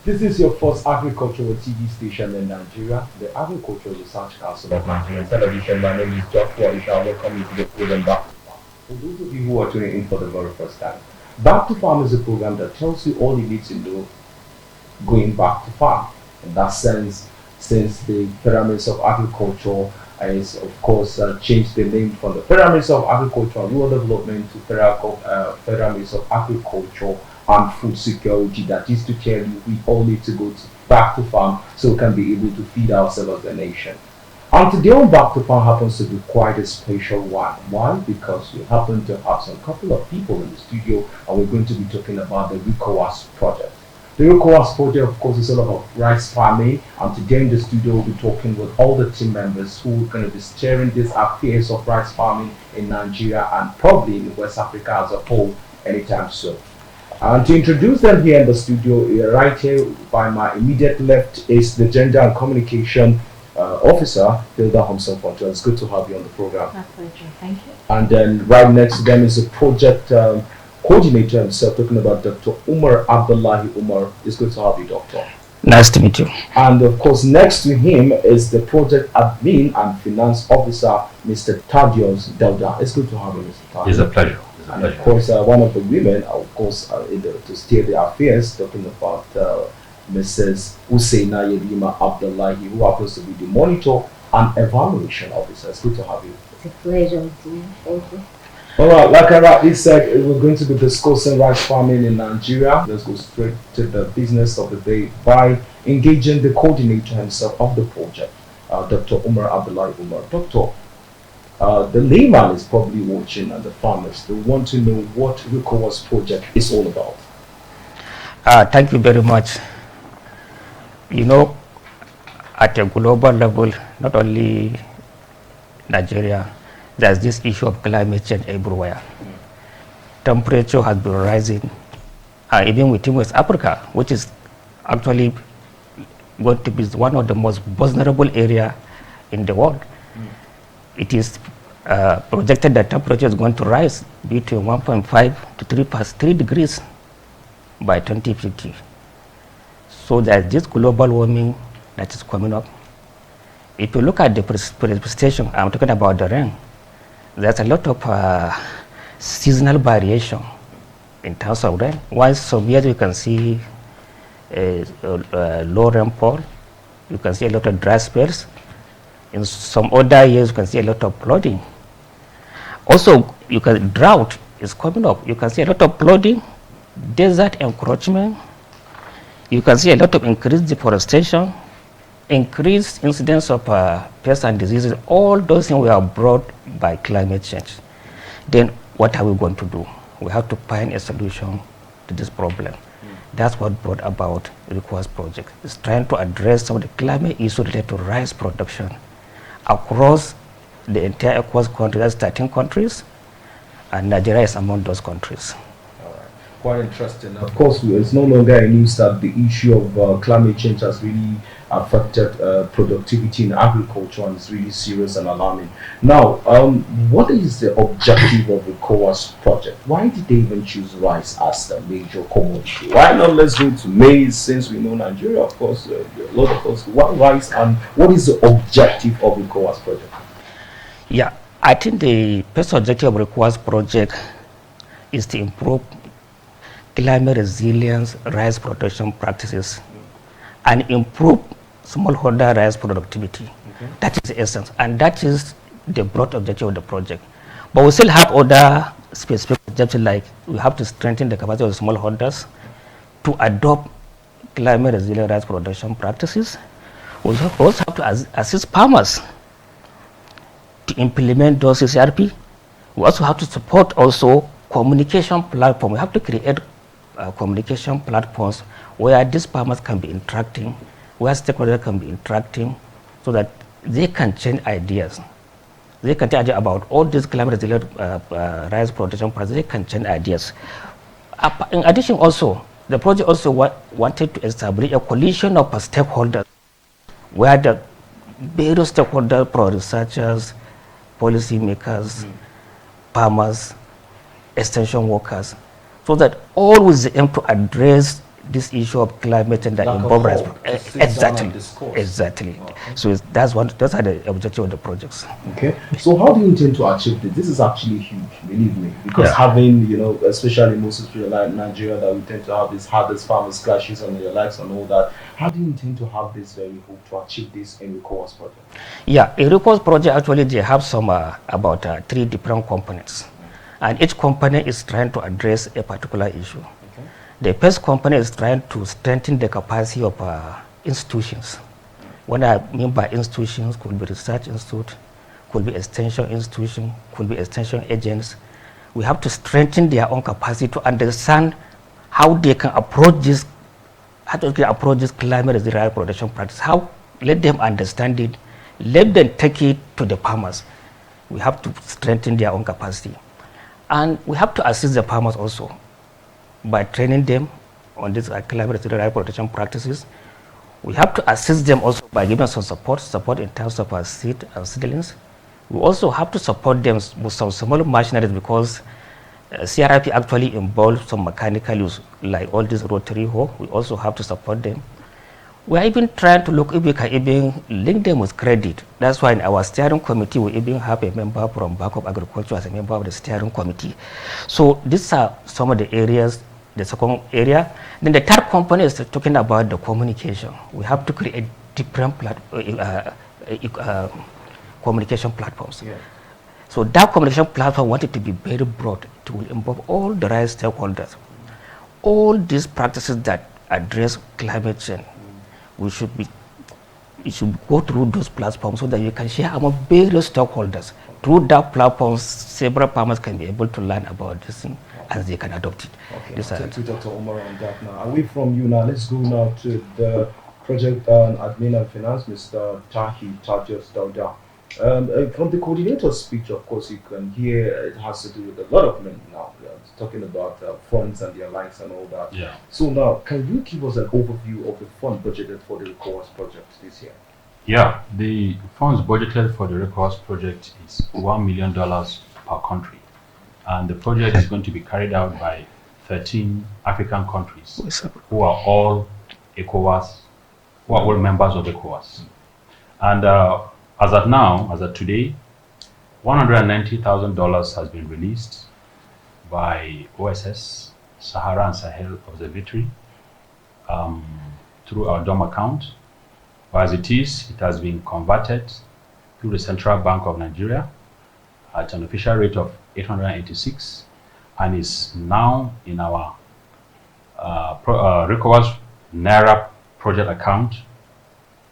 This is your first agricultural TV station in Nigeria, the Agricultural Research Council of Nigerian Television. My name is Joshua Isha. Welcome you to the program Back to Farm. For those of you who are tuning in for the very first time, Back to Farm is a program that tells you all you need to know going back to farm. In that sense, since the pyramids of agriculture is, of course, changed the name from the pyramids of agriculture and rural development to pyramids of agriculture and food security. That is to tell you we all need to go back to farm so we can be able to feed ourselves as a nation. And today on Back to Farm happens to be quite a special one. Why? Because we happen to have some couple of people in the studio and we're going to be talking about the Ricowas project. The Ricowas project, of course, is all about rice farming, and today in the studio we'll be talking with all the team members who are going to be steering this affairs of rice farming in Nigeria and probably in West Africa as a whole anytime soon. And to introduce them here in the studio, right here by my immediate left is the Gender and Communication Officer, Hilda Homson Fonto. It's good to have you on the program. My pleasure, thank you. And then right next to them is the project coordinator himself, talking about Dr. Umar Abdullahi Umar. It's good to have you, Doctor. Nice to meet you. And of course, next to him is the project admin and finance officer, Mr. Tadios Delda. It's good to have you, Mr. Tadios. It's a pleasure. And of course, one of the women, of course, to steer the affairs, talking about Mrs. Usaina Yedima Abdullahi, who happens to be the monitor and evaluation officer. It's good to have you. It's a pleasure to you. Thank you. All right, like I rightly said, we're going to be discussing rice farming in Nigeria. Let's go straight to the business of the day by engaging the coordinator himself of the project, Dr. Umar Abdullahi Umar. Doctor, the layman is probably watching and the farmers, they want to know what Ricowas project is all about. Thank you very much. You know, at a global level, not only Nigeria, there's this issue of climate change everywhere. Temperature has been rising, even within West Africa, which is actually going to be one of the most vulnerable areas in the world. It is projected that temperature is going to rise between 1.5 to 3 degrees by 2050. So there's this global warming that is coming up. If you look at the precipitation, I'm talking about the rain, there's a lot of seasonal variation in terms of rain. While some years you can see low rainfall, you can see a lot of dry spells. In some other years you can see a lot of flooding. Also, drought is coming up. You can see a lot of flooding, desert encroachment. You can see a lot of increased deforestation, increased incidence of pests and diseases. All those things were brought by climate change. Then what are we going to do? We have to find a solution to this problem. That's what brought about the Ricowas project. It's trying to address some of the climate issues related to rice production across the entire Ricowas country. That's 13 countries, and Nigeria is among those countries. Quite interesting. Of course, it's no longer a news that the issue of climate change has really affected productivity in agriculture and it's really serious and alarming. Now, what is the objective of the Ricowas project? Why did they even choose rice as the major commodity? Why not let's go to maize, since we know Nigeria, of course, a lot of us. Why rice, and what is the objective of the Ricowas project? Yeah, I think the first objective of the Ricowas project is to improve climate resilience rice production practices and improve smallholder rice productivity. That is the essence, and that is the broad objective of the project. But we still have other specific objectives, like we have to strengthen the capacity of smallholders to adopt climate resilient rice production practices. We also have to assist farmers to implement those CRP. We also have to support also communication platform. We have to create communication platforms where these farmers can be interacting, where stakeholders can be interacting, so that they can change ideas. They can tell you about all these climate resilient rice production projects. They can change ideas. In addition, also, the project also wanted to establish a coalition of stakeholders, where the various stakeholders, pro-researchers, policy makers, farmers, extension workers, so that all with the aim to address this issue of climate change that Like a involve hub to sit down exactly, and discuss. exactly. Okay. So those are the objective of the projects. Okay, so how do you intend to achieve this? This is actually huge, believe me, because Yeah. having, especially most especially like Nigeria, that we tend to have these hardest farmers clashes and their lives and all that. How do you intend to have this very hope to achieve this in Ricowas project? Yeah, a Ricowas project actually they have some about 3 different components, and each component is trying to address a particular issue. Okay. The first component is trying to strengthen the capacity of institutions. What I mean by institutions could be research institute, could be extension institution, could be extension agents. We have to strengthen their own capacity to understand how they can approach this, climate resilient production practice. How let them understand it, let them take it to the farmers. We have to strengthen their own capacity, and we have to assist the farmers also by training them on these climate resilient production practices. We have to assist them also by giving some support in terms of seed and seedlings. We also have to support them with some small machineries, because CRIP actually involves some mechanical use, like all these rotary hoe. We also have to support them. We are even trying to look if we can even link them with credit. That's why in our steering committee, we even have a member from Bank of Agriculture as a member of the steering committee. So these are some of the areas. The second area. Then the third component is talking about the communication. We have to create different communication platforms. Yeah. So that communication platform wanted to be very broad. It will involve all the right stakeholders. All these practices that address climate change, it should go through those platforms so that you can share among various stakeholders. Through that platform, several farmers can be able to learn about this thing and they can adopt it. Okay, This I'll take to Dr. Omar on that now. Away from you now, let's go now to the project admin and finance, Mr. Tajius Dauda. From the coordinator's speech, of course, you can hear it has to do with a lot of men now. Talking about funds and their likes and all that. Yeah. So now, can you give us an overview of the fund budgeted for the Ricowas project this year? Yeah, the funds budgeted for the Ricowas project is $1 million per country. And the project is going to be carried out by 13 African countries who are all ECOWAS, who are all members of ECOWAS. And as at today, $190,000 has been released by OSS, Sahara and Sahel Observatory, through our DOM account. But as it is, it has been converted through the Central Bank of Nigeria at an official rate of 886, and is now in our Ricowas Naira project account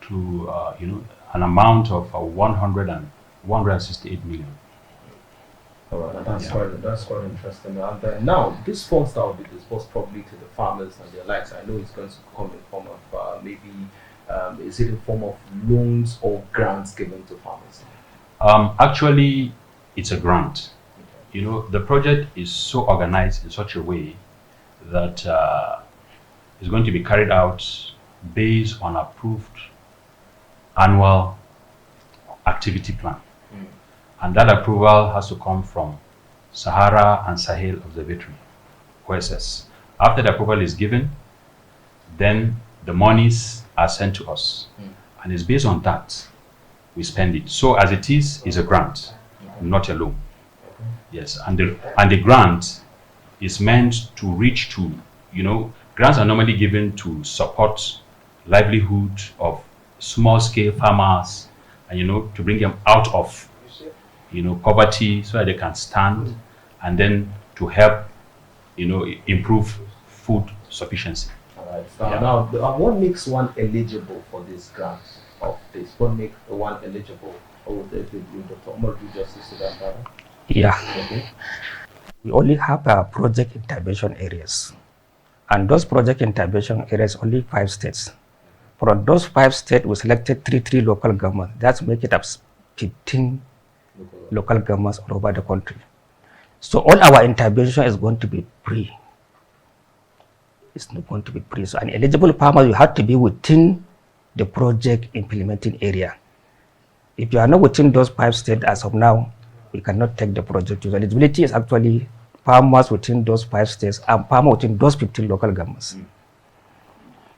to an amount of 168 million. All right, that's quite interesting. And now, this funds that will be disbursed probably to the farmers and their likes. I know it's going to come in form of is it in form of loans or grants given to farmers? Actually, it's a grant. The project is so organized in such a way that it's going to be carried out based on approved annual activity plan. And that approval has to come from Sahara and Sahel Observatory, OSS. After the approval is given, then the monies are sent to us. And it's based on that we spend it. So as it is a grant, not a loan. Yes, and the grant is meant to reach to, grants are normally given to support livelihood of small-scale farmers, and to bring them out of poverty so that they can stand, and then to help improve food sufficiency. All right. Now, what makes one eligible for this grant of this? What makes one eligible? Oh, Dr. Omar, do justice to that matter? Yeah. Okay. We only have project intervention areas, and those project intervention areas only 5 states. From those 5 states, we selected three local governments. That's make it up 15 local governments all over the country. So all our intervention is going to be free. It's not going to be free. So an eligible farmer, you have to be within the project implementing area. If you are not within those 5 states as of now, we cannot take the project. The eligibility is actually farmers within those 5 states and farmers within those 15 local governments.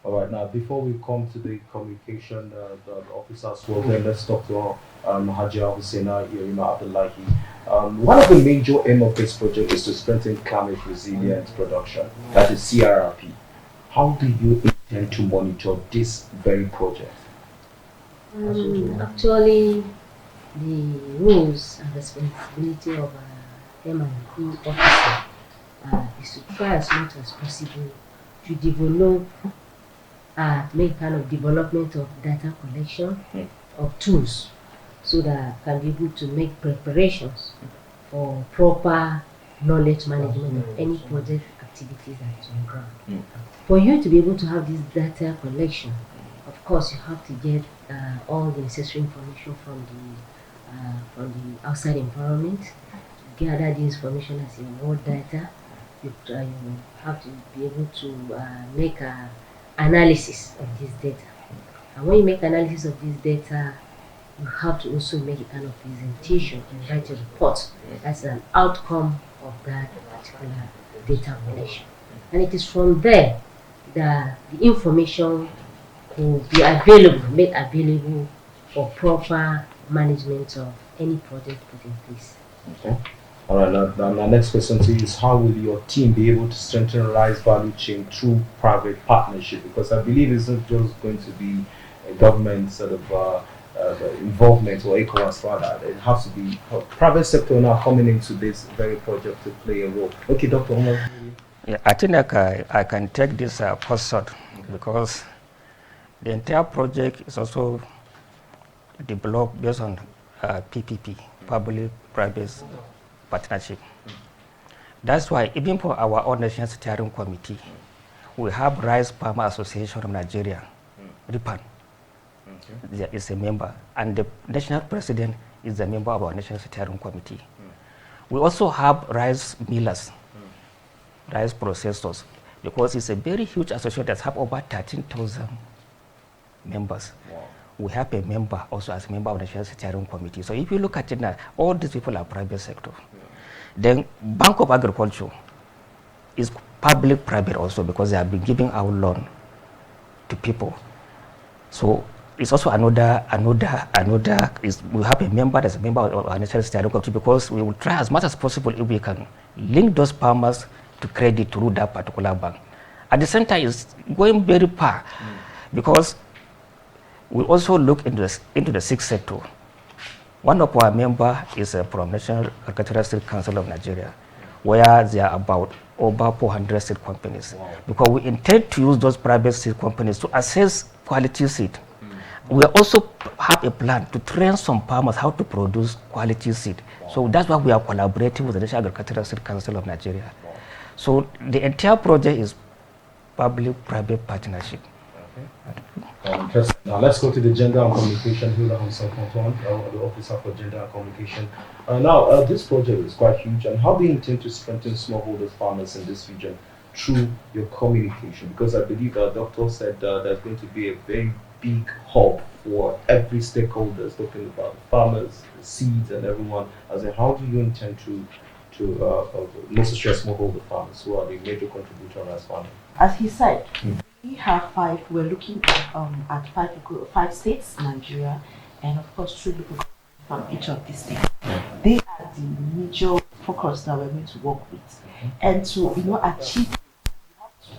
All right, now before we come to the communication, the officers, well, then let's talk to Hajia Husseina Yerima Abdullahi. One of the major aim of this project is to strengthen climate resilient production, that is CRRP. How do you intend to monitor this very project? Actually, the roles and responsibility of M&E officer is to try as much as possible to develop, make kind of development of data collection of tools so that can be able to make preparations for proper knowledge management of any project activities that is on ground. For you to be able to have this data collection, of course, you have to get all the necessary information from the outside environment. Gather the information as your raw data. You have to be able to make an analysis of this data. And when you make analysis of this data, you have to also make a kind of presentation and write a report as an outcome of that particular data collection. And it is from there that the information will be available, made available for proper management of any project put in place. Okay. All right. Now, my next question to you is: how will your team be able to strengthen rice value chain through private partnership? Because I believe it's not just going to be a government sort of involvement or Ricowas rather. It has to be private sector now coming into this very project to play a role. Okay, Dr. Omar. Yeah, I think I can take this first shot because the entire project is also developed based on PPP, public-private partnership. That's why even for our own national steering committee, we have Rice Farmer Association of Nigeria, RIPAN. There is a member, and the national president is a member of our national steering committee. We also have rice millers, rice processors, because it's a very huge association that have over 13,000 members. Wow. We have a member also as a member of the national steering committee. So if you look at it now, all these people are private sector. Then Bank of Agriculture is public-private also because they have been giving out loan to people. So it's also another is we have a member that's a member of our national steering committee because we will try as much as possible if we can link those farmers to credit through that particular bank. At the same time, it's going very far because we also look into the sixth sector. One of our members is from National Agricultural State Council of Nigeria, where there are about over 400 seed companies. Wow. Because we intend to use those private seed companies to assess quality seed. We also have a plan to train some farmers how to produce quality seed. Wow. So that's why we are collaborating with the National Agricultural State Council of Nigeria. Wow. So the entire project is public-private partnership. Interesting. Now let's go to the gender and communication. Hilda Hanson-Conton, the officer for gender and communication. Now this project is quite huge. And how do you intend to strengthen smallholder farmers in this region through your communication? Because I believe our doctor said there's going to be a very big hub for every stakeholders, talking about the farmers, the seeds, and everyone. As in, how do you intend to necessarily smallholder farmers who are the major contributor as farmers? As he said, we have five. We're looking at five states, Nigeria, and of course 3 local governments from each of these states. They are the major focus that we're going to work with, and to achieve.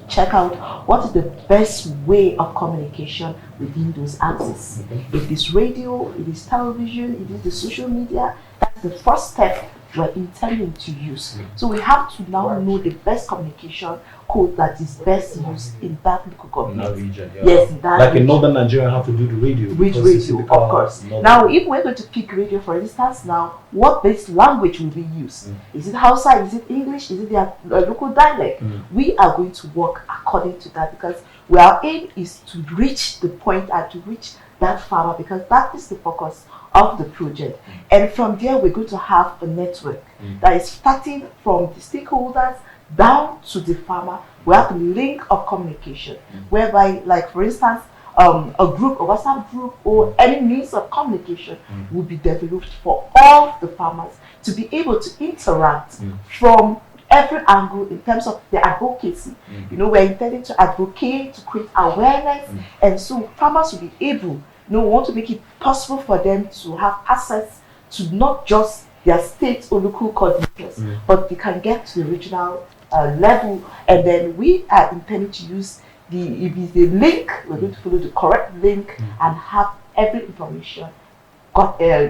Check out what is the best way of communication within those axes. If it's radio, if it's television, if it's the social media, that's the first step we're intending to use. So we have to now know the best communication code that is best used in that local government. In that region, yeah. Yes, in that like region. in northern Nigeria, I have to do the radio. Which radio, of course. Now, if we're going to pick radio, for instance, now, what base language will we use? Is it Hausa? Is it English? Is it their local dialect? We are going to work according to that because our aim is to reach the point and to reach that farmer because that is the focus of the project. And from there, we're going to have a network that is starting from the stakeholders down to the farmer. We have a link of communication whereby, like for instance, a group, a WhatsApp group, or any means of communication will be developed for all the farmers to be able to interact from every angle in terms of the advocacy. You know, we're intending to advocate, to create awareness, and so farmers will be able, we want to make it possible for them to have access to not just their state or local coordinators, but they can get to the regional level. And then we are intending to use if it's the link, we're going to follow the correct link and have every information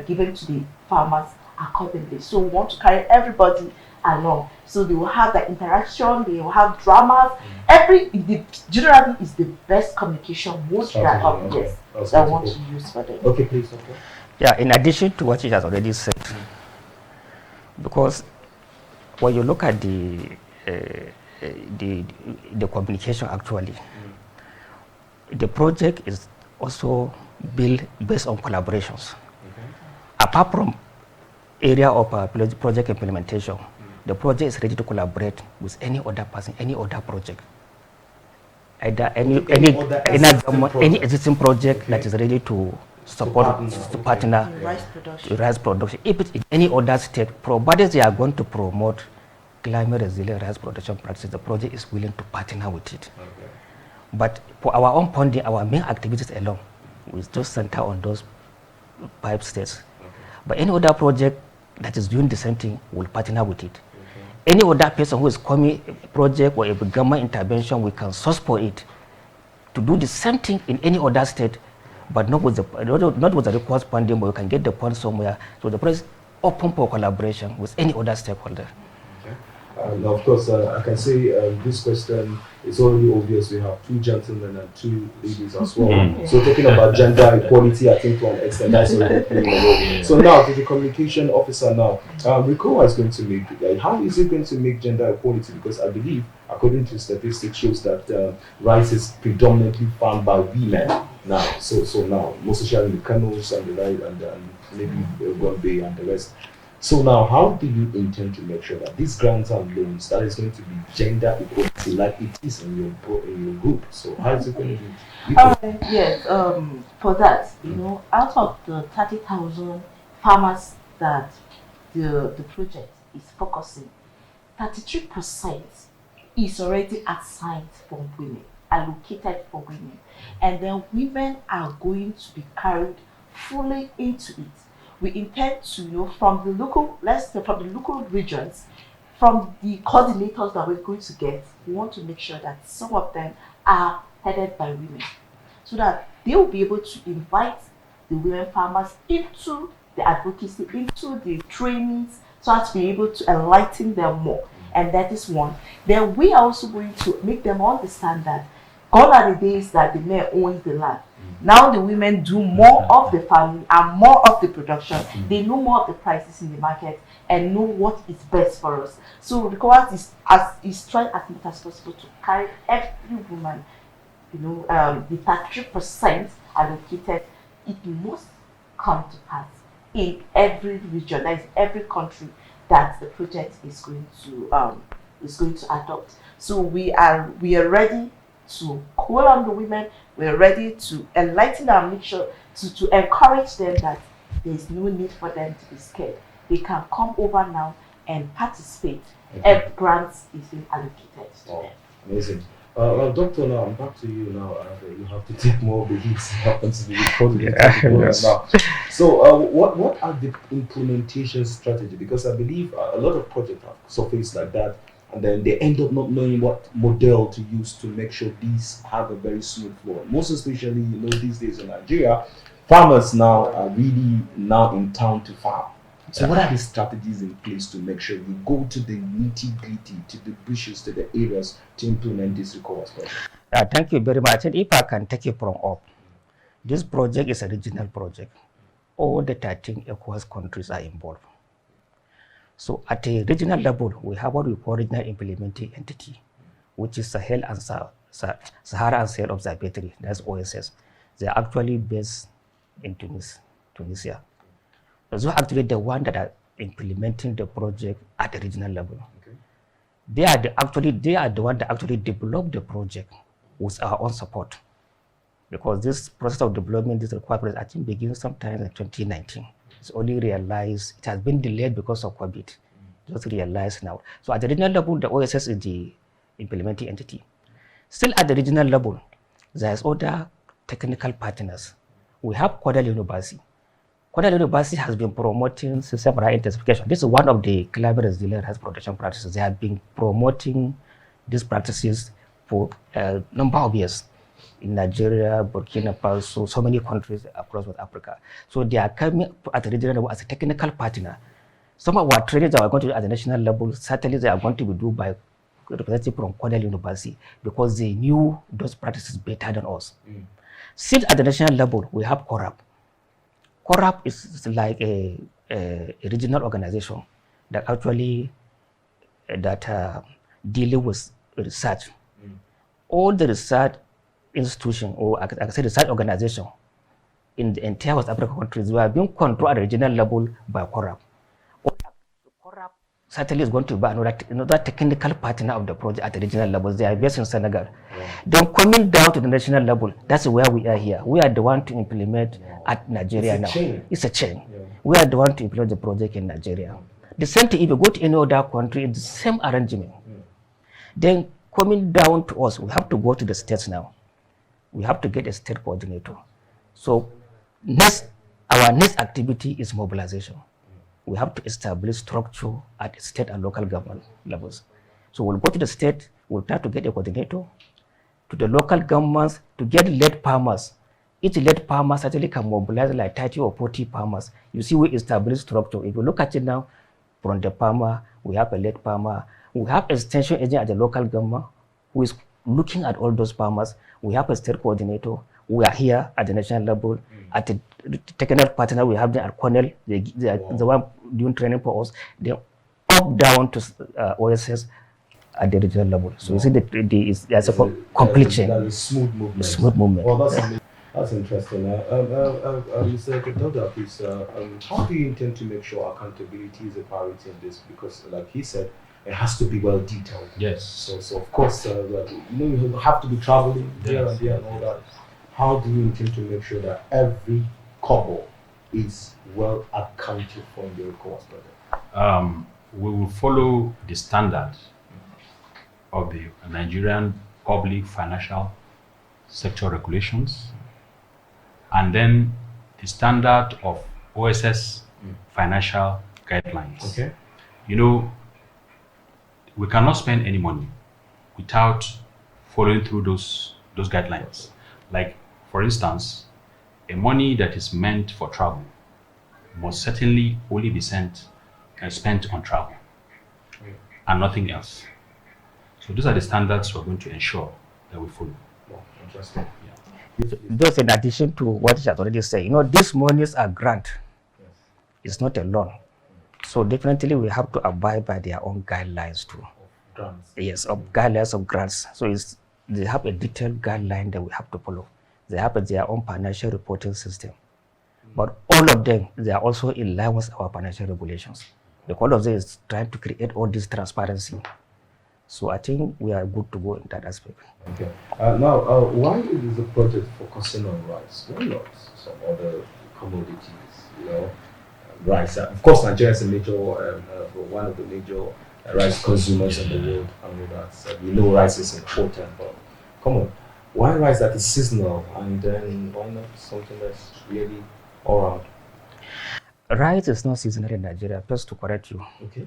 given to the farmers accordingly. So we want to carry everybody along. So they will have that interaction, they will have dramas. Generally is the best communication mode that I want to use for them. Okay, please. Okay. Yeah, in addition to what she has already said, because when you look at the communication actually, the project is also built based on collaborations. Apart from area of project implementation, the project is ready to collaborate with any other person, any other project. Either any existing project that is ready to support to partner rice production. If it's in any other state, provided they are going to promote climate resilient rice production practices, the project is willing to partner with it. But for our own funding, our main activities alone, we just center on those 5 states. But any other project that is doing the same thing will partner with it. Any other person who is coming a project or a government intervention, we can source for it to do the same thing in any other state, but not with the required funding, but we can get the fund somewhere. So the project is open for collaboration with any other stakeholder. Now, of course, I can say this question is already obvious. We have 2 gentlemen and 2 ladies as well. So talking about gender equality, I think to an extent that's already playing a role. So now to the communication officer now, Ricowas is going to make, how is it going to make gender equality? Because I believe, according to statistics, shows that rice is predominantly farmed by women now. So now, most especially the Kanos and the right and maybe Gombe and the rest. So now, how do you intend to make sure that these grants and loans, that is going to be gender equality like it is in your group? So how is it going to be? Yes, for that, out of the 30,000 farmers that the project is focusing, 33% is already assigned for women, allocated for women, and then women are going to be carried fully into it. We intend to, from the local regions, from the coordinators that we're going to get, we want to make sure that some of them are headed by women, so that they will be able to invite the women farmers into the advocacy, into the trainings, so as to be able to enlighten them more. And that is one. Then we are also going to make them understand that gone are the days that the men owns the land. Now the women do more of the farming and more of the production. They know more of the prices in the market and know what is best for us. So Ricowas is trying as much as possible to carry every woman, the 33% allocated. It must come to pass in every region, that is every country that the project is going to adopt. So we are ready to call on the women. We're ready to enlighten them, make sure to encourage them that there is no need for them to be scared. They can come over now and participate. Every grant is being allocated to them. Amazing. Well, Doctor, now I'm back to you now. You have to take more of the hits. Happens to be recorded. Now. So, what are the implementation strategy? Because I believe a lot of projects have surfaced like that, and then they end up not knowing what model to use to make sure these have a very smooth flow. Most especially, these days in Nigeria, farmers now are really now in town to farm. So what are the strategies in place to make sure you go to the nitty-gritty, to the bushes, to the areas to implement this Ricowas project? Thank you very much. And if I can take it from up, this project is a regional project. All the 13 ECOWAS countries are involved. So at a regional level, we have what we call regional implementing entity, which is Sahel and Sahara and Sahel Observatory, that's OSS. They are actually based in Tunisia. Those are actually the one that are implementing the project at the regional level. Okay. They are the one that actually developed the project with our own support. Because this process of development, this requirement, I think begins sometime in 2019. It's only realized, it has been delayed because of COVID. just realized now. So at the regional level, the OSS is the implementing entity. Still at the regional level, there's other technical partners. We have Cornell University. Cornell University has been promoting system right intensification. This is one of the climate resilient health protection practices. They have been promoting these practices for a number of years in Nigeria, Burkina Faso, so many countries across West Africa. So they are coming at the regional level as a technical partner. Some of our trainings that are going to do at the national level, certainly they are going to be done by representatives from Cornell University because they knew those practices better than us. Still at the national level, we have CORAP. CORAP is like a regional organization that actually dealing with research. All the research institution, or I can say research organization in the entire West African countries were being controlled at the regional level by CORAP. CORAP certainly is going to be another technical partner of the project at the regional level. They are based in Senegal. Then coming down to the national level, that's where we are here. We are the one to implement at Nigeria now. It's a chain. We are the one to implement the project in Nigeria. The same thing, if you go to any other country, it's the same arrangement. Then coming down to us, we have to go to the states now. We have to get a state coordinator. So our next activity is mobilization. We have to establish structure at state and local government levels. So we'll go to the state, we'll try to get a coordinator, to the local governments to get lead farmers. Each lead farmer actually can mobilize like 30 or 40 farmers. You see, we establish structure. If you look at it now, from the farmer, we have a lead farmer, we have extension agent at the local government who is looking at all those farmers. We have a state coordinator. We are here at the national level. At the technical partner, we have them at Cornell. They are the one doing training for us. They up down to OSS at the regional level. So you see, there's a complete chain. That's a smooth movement. Smooth movement. Well, that's interesting. Mr. Kedoda, please, how do you intend to make sure accountability is a priority in this? Because, like he said, it has to be well detailed. Yes. So of course, you have to be traveling here and there and all that. How do you intend to make sure that every kobo is well accounted for in the Ricowas project? We will follow the standard of the Nigerian public financial sector regulations, and then the standard of OSS financial guidelines. Okay. You know, we cannot spend any money without following through those guidelines. Like, for instance, a money that is meant for travel must certainly only be spent on travel and nothing else. So these are the standards we're going to ensure that we follow. Well, interesting. Those in addition to what he has already said, these monies are grant. Yes. It's not a loan. So definitely we have to abide by their own guidelines too. Grants. Yes, of guidelines of grants. So they have a detailed guideline that we have to follow. They have their own financial reporting system. But all of them, they are also in line with our financial regulations. The all of them is trying to create all this transparency. So I think we are good to go in that aspect. Okay. Now, why is the project focusing on rice? Why not some other commodities? Rice. Of course, Nigeria is a major, one of the major rice consumers in the world. I mean, we know rice is important, but come on, why rice that is seasonal, and then why not something that's really all around? Rice is not seasonal in Nigeria, just to correct you. Okay.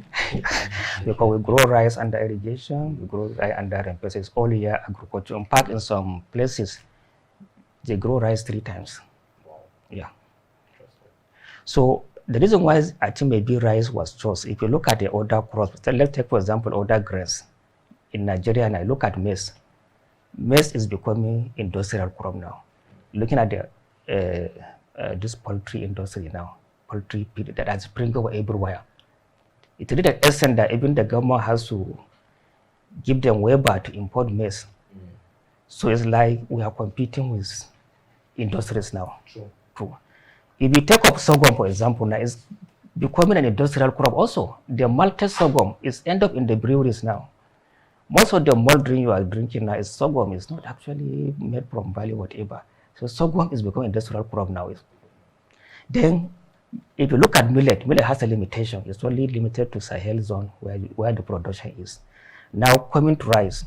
Because we grow rice under irrigation, we grow rice under rainfall. It's all year agriculture. In fact, in some places, they grow rice 3 times. Wow. Yeah. So the reason why I think maybe rice was chosen, if you look at the other crops, let's take for example other grains. In Nigeria, and I look at maize. Maize is becoming industrial crop now. Looking at the this poultry industry now, poultry that has sprinkled everywhere. It is the essence that even the government has to give them waiver to import maize. So it's like we are competing with industries now. Sure. True. If you take up sorghum, for example, now it's becoming an industrial crop also. The malted sorghum is end up in the breweries now. Most of the malt drink you are drinking now is sorghum. It's not actually made from barley, whatever. So sorghum is becoming industrial crop now. Then if you look at millet, millet has a limitation. It's only limited to Sahel zone where the production is. Now coming to rice,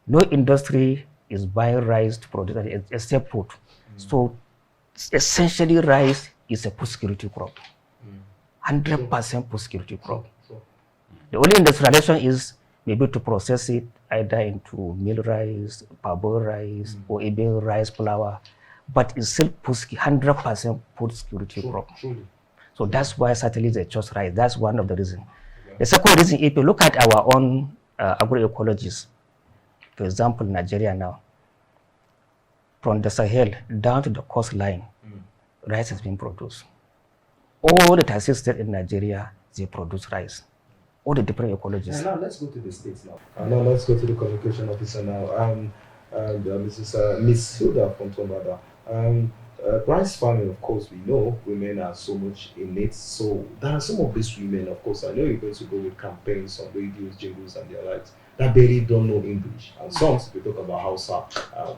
no industry is buying rice to produce it except food. So essentially rice is a food security crop. 100% food security crop. The only industrialization is maybe to process it either into meal rice, parboiled rice, or even rice flour, but it's still 100% food security crop. So that's why certainly they chose rice. That's one of the reasons. The second reason, if you look at our own agroecologists, for example, Nigeria now, from the Sahel down to the coastline, rice is being produced. All the 36 states in Nigeria, they produce rice. All the different ecologies. Now let's go to the states now. Now let's go to the communication officer now. Miss Hilda from Tombada. Rice farming, of course, we know women are so much in it. So there are some of these women, of course, I know you're going to go with campaigns on radios, jingles, and their likes that barely don't know English. And some, if we talk about Hausa,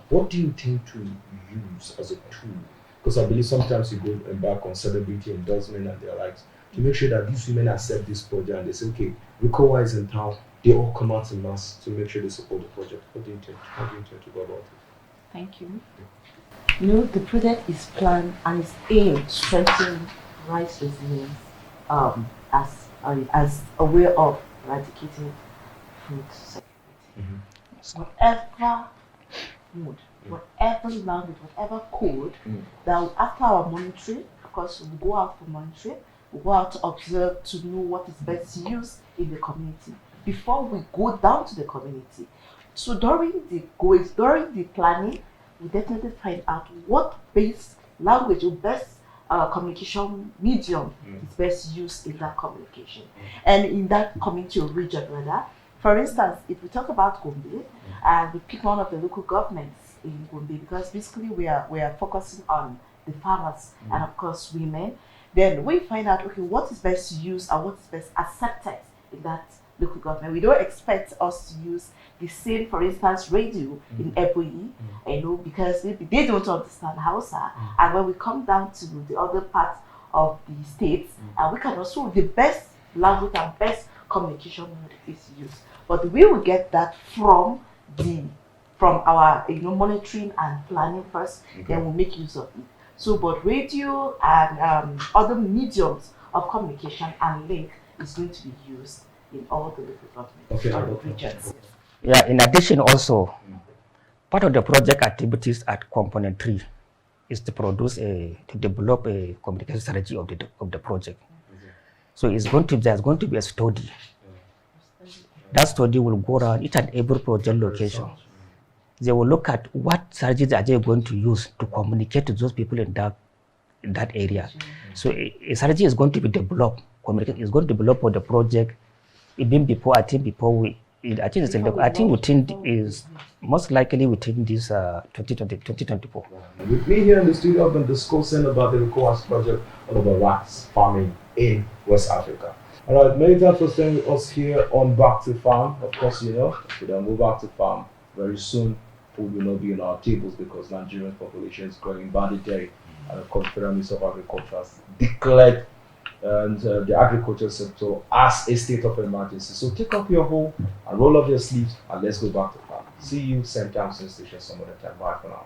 what do you think to use as a tool? Because I believe sometimes you go embark on celebrity endorsement and their likes to make sure that these women accept this project and they say, okay, Ricowas is in town, they all come out in mass to make sure they support the project. What do you intend? How do you intend to go about it? Thank you. You know, the project is planned and is aimed to strengthen rice resilience as a way of eradicating food security. Whatever mode, whatever language, whatever code, that after our monitoring, of course, we go out for monitoring, we go out to observe to know what is best used in the community before we go down to the community. So during the planning, we definitely find out what base language or best communication medium is best used in that communication and in that community or region rather. For instance, if we talk about Gombe and we pick one of the local governments in Gombe, because basically we are focusing on the farmers and of course women, then we find out, okay, what is best used and what is best accepted in that local government. We don't expect us to use the same, for instance, radio in Ebonyi, you know, because maybe they don't understand Hausa. And when we come down to the other parts of the states, and we can also, the best language and best communication mode is used. But we will get that from our monitoring and planning first, then we'll make use of it. So, but radio and other mediums of communication and link is going to be used in all the local government regions. Yeah, in addition also, part of the project activities at component 3 is to develop a communication strategy of the project. So there's going to be a study. That study will go around each and every project location. They will look at what strategies are they going to use to communicate to those people in that area. So a strategy is going to be developed. Communication is going to develop for the project even before within is most likely within this 2024. With me here in the studio, I've been discussing about the Ricowas project on the rice farming in West Africa. All right, many thanks for staying with us here on Back to Farm. Of course, you know, we don't move back to farm very soon. Food will not be on our tables because Nigerian population is growing by the day. And of course, Federal Minister of Agriculture has declared the agriculture sector as a state of emergency. So take up your hoe and roll up your sleeves and let's go back to farm. See you same time, same station some other time. Bye for now.